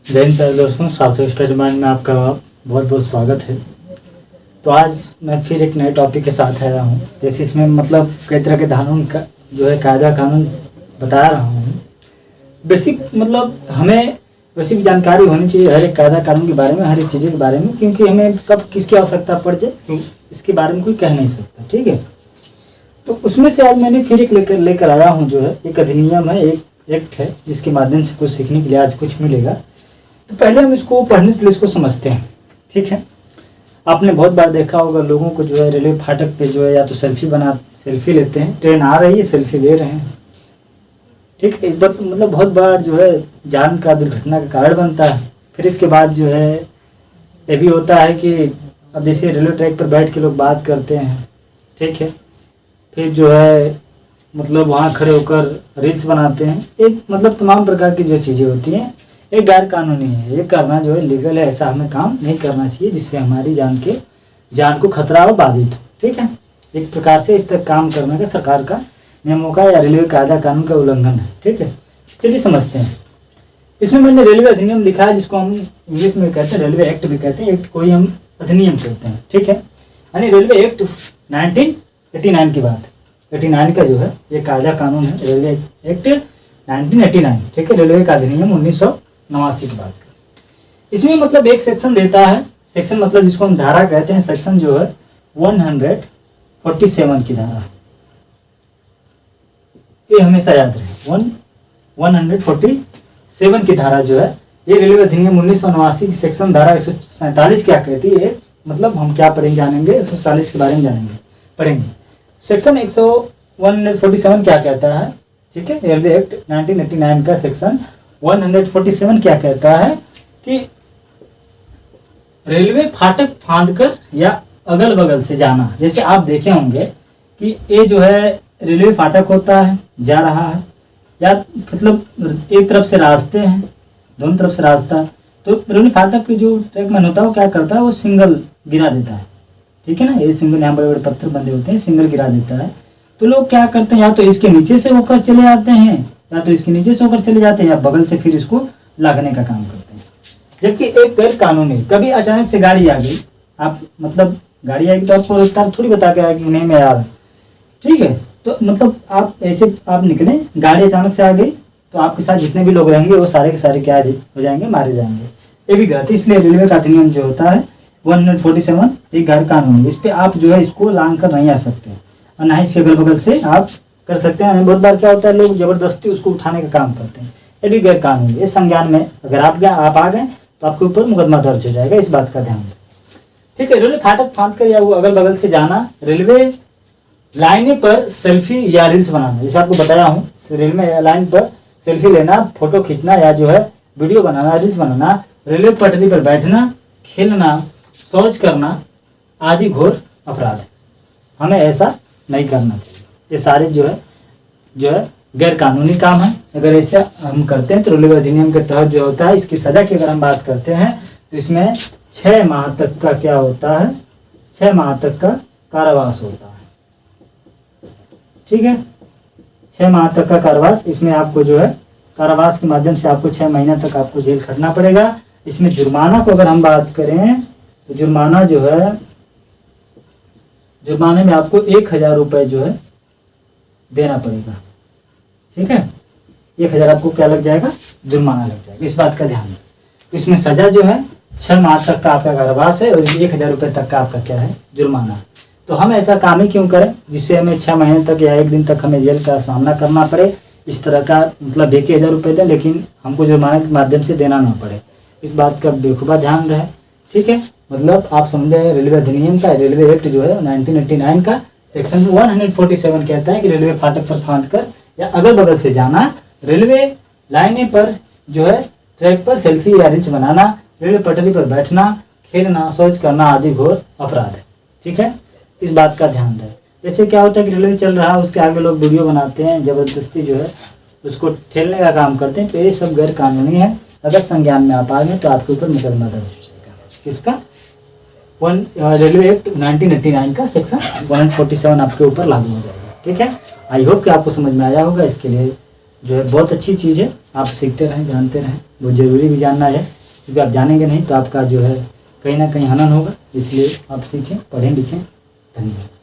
जय हिंद प्यारे दोस्तों, साउथ स्टडी माइंड में आपका बहुत बहुत स्वागत है। तो आज मैं फिर एक नए टॉपिक के साथ आया हूँ। जैसे इसमें मतलब कई तरह के कानून का जो है कायदा कानून बता रहा हूँ। बेसिक मतलब हमें बेसिक जानकारी होनी चाहिए हर एक कायदा कानून के बारे में, हर एक चीज़ों के बारे में, क्योंकि हमें कब किसकी आवश्यकता पड़ जाए इसके बारे में कोई कह नहीं सकता। ठीक है, तो उसमें से आज मैंने फिर एक लेकर आया हूँ। जो है एक अधिनियम है, एक एक्ट है, जिसके माध्यम से कुछ सीखने के लिए आज कुछ मिलेगा। तो पहले हम इसको पढ़ने से पहले इसको समझते हैं। ठीक है, आपने बहुत बार देखा होगा लोगों को जो है रेलवे फाटक पे जो है या तो सेल्फी लेते हैं, ट्रेन आ रही है सेल्फी ले रहे हैं। ठीक है, एक बार मतलब बहुत बार जो है जान का दुर्घटना का कारण बनता है। फिर इसके बाद जो है ये भी होता है कि अब जैसे रेलवे ट्रैक पर बैठ के लोग बात करते हैं। ठीक है, फिर जो है मतलब वहाँ खड़े होकर रील्स बनाते हैं। एक मतलब तमाम प्रकार की जो चीज़ें होती हैं ये गैर कानूनी है। ये करना जो है लीगल है, ऐसा हमें काम नहीं करना चाहिए जिससे हमारी जान को खतरा हो, बाधित हो। ठीक है, एक प्रकार से इस तक काम करने का सरकार का नियमों का या रेलवे कायदा कानून का उल्लंघन है। ठीक है, चलिए समझते हैं। इसमें मैंने रेलवे अधिनियम लिखा है, जिसको हम इंग्लिश में कहते हैं रेलवे एक्ट भी कहते हैं, एक्ट को ही हम अधिनियम कहते हैं। ठीक है, यानी रेलवे एक्ट 1989 की बात, 89 का जो है ये कायदा कानून है, रेलवे एक्ट 1989। ठीक है, रेलवे का अधिनियम 1989 की बात करें। इसमें मतलब एक सेक्शन देता है, सेक्शन मतलब जिसको हम धारा कहते हैं, सेक्शन जो है 147 की धारा, ये हमेशा याद रहे। 147 की धारा जो है ये रेलवे अधिनियम 1989 की सेक्शन धारा 147 क्या कहती है, मतलब हम क्या पढ़ेंगे जानेंगे, 147 के बारे में जानेंगे पढ़ेंगे। सेक्शन 147 क्या कहता है? ठीक है, रेलवे एक्ट 1989 का सेक्शन 147 क्या कहता है कि रेलवे फाटक फांदकर या अगल बगल से जाना। जैसे आप देखे होंगे कि ये जो है रेलवे फाटक होता है, जा रहा है, या मतलब एक तरफ से रास्ते हैं, दोनों तरफ से रास्ता, तो रेलवे फाटक पे जो ट्रैकमैन होता है वो क्या करता है, वो सिंगल गिरा देता है। ठीक है ना, ये सिंगल, यहाँ बड़े बड़े पत्थर बंधे होते हैं, सिंगल गिरा देता है। तो लोग क्या करते हैं, या तो इसके नीचे से होकर चले जाते हैं, या तो इसके नीचे से होकर चले जाते हैं, या बगल से फिर इसको लागने का काम करते हैं। जबकि एक गैर कानूनी, कभी अचानक से गाड़ी आ गई, आप मतलब गाड़ी आएगी तो आपको रफ्तार थोड़ी बता के आएगी नहीं मैं आ रहा। ठीक है, तो मतलब आप ऐसे आप निकले, गाड़ी अचानक से आ गई, तो आपके साथ जितने भी लोग रहेंगे वो सारे के सारे क्या हो जाएंगे, मारे जाएंगे। ये भी गलत है। इसलिए रेलवे का अधिनियम जो होता है 147 एक गैर कानूनी, इस पे आप जो है इसको लांग कर नहीं आ सकते, और ना ही इससे अगल बगल से आप कर सकते हैं। बहुत बार क्या होता है, लोग जबरदस्ती उसको उठाने का काम करते हैं, ये भी गैर कानूनी। इस संज्ञान में अगर आप आ गए तो आपके ऊपर मुकदमा दर्ज हो जाएगा, इस बात का ध्यान दें। ठीक है, रेलवे फाटक फांद कर या वो अगल बगल से जाना, रेलवे लाइने पर सेल्फी या रील्स बनाना, जैसे आपको बताया हूँ, रेलवे लाइन पर सेल्फी लेना, फोटो खींचना या जो है वीडियो बनाना, रील्स बनाना, रेलवे पटरी पर बैठना, खेलना, शौच करना आदि घोर अपराध है। हमें ऐसा नहीं करना चाहिए। ये सारे जो है गैर कानूनी काम है। अगर ऐसा हम करते हैं तो रेलवे अधिनियम के तहत जो होता है, इसकी सजा की अगर हम बात करते हैं तो इसमें 6 माह तक का क्या होता है, 6 माह तक का कारावास होता है। ठीक है, 6 माह तक का कारावास, इसमें आपको जो है कारावास के माध्यम से आपको 6 महीने तक आपको जेल खटना पड़ेगा। इसमें जुर्माना को अगर हम बात करें तो जुर्माना जो है, जुर्माने में आपको 1000 रुपये जो है देना पड़ेगा। ठीक है, 1000 आपको क्या लग जाएगा, जुर्माना लग जाएगा, इस बात का ध्यान रखें। तो इसमें सजा जो है 6 माह तक का आपका कारावास है, और 1000 रुपये तक का आपका क्या है, जुर्माना। तो हम ऐसा काम ही क्यों करें जिससे हमें 6 महीने तक या 1 दिन तक हमें जेल का सामना करना पड़े। इस तरह का मतलब 1000 रुपये दें, लेकिन हमको जुर्माने के माध्यम से देना ना पड़े, इस बात का बेखूबा ध्यान रहे। ठीक है, मतलब आप समझे रेलवे अधिनियम का, रेलवे एक्ट जो है 1989 का सेक्शन 147 कहता है कि रेलवे फाटक पर फांद कर या अगल बगल से जाना, रेलवे लाइने पर जो है ट्रैक पर सेल्फी या रील्स बनाना, रेलवे पटरी पर बैठना, खेलना, शौच करना आदि घोर अपराध है। ठीक है, इस बात का ध्यान रहे। जैसे क्या होता है कि रेलवे चल रहा है, उसके आगे लोग वीडियो बनाते हैं, जबरदस्ती जो है उसको ठेलने का काम करते हैं, तो ये सब गैर कानूनी है। अगर संज्ञान में आप आ गए तो आपके ऊपर मुकदमा दर्ज हो जाएगा। किसका? रेलवे एक्ट 1989 का सेक्शन 147 आपके ऊपर लागू हो जाएगा। ठीक है, आई होप कि आपको समझ में आया होगा। इसके लिए जो है बहुत अच्छी चीज़ है। आप सीखते रहें, जानते रहें, वो ज़रूरी भी जानना है, क्योंकि आप जानेंगे नहीं तो आपका जो है कहीं ना कहीं हनन होगा। इसलिए आप सीखें, पढ़ें, लिखें। धन्यवाद।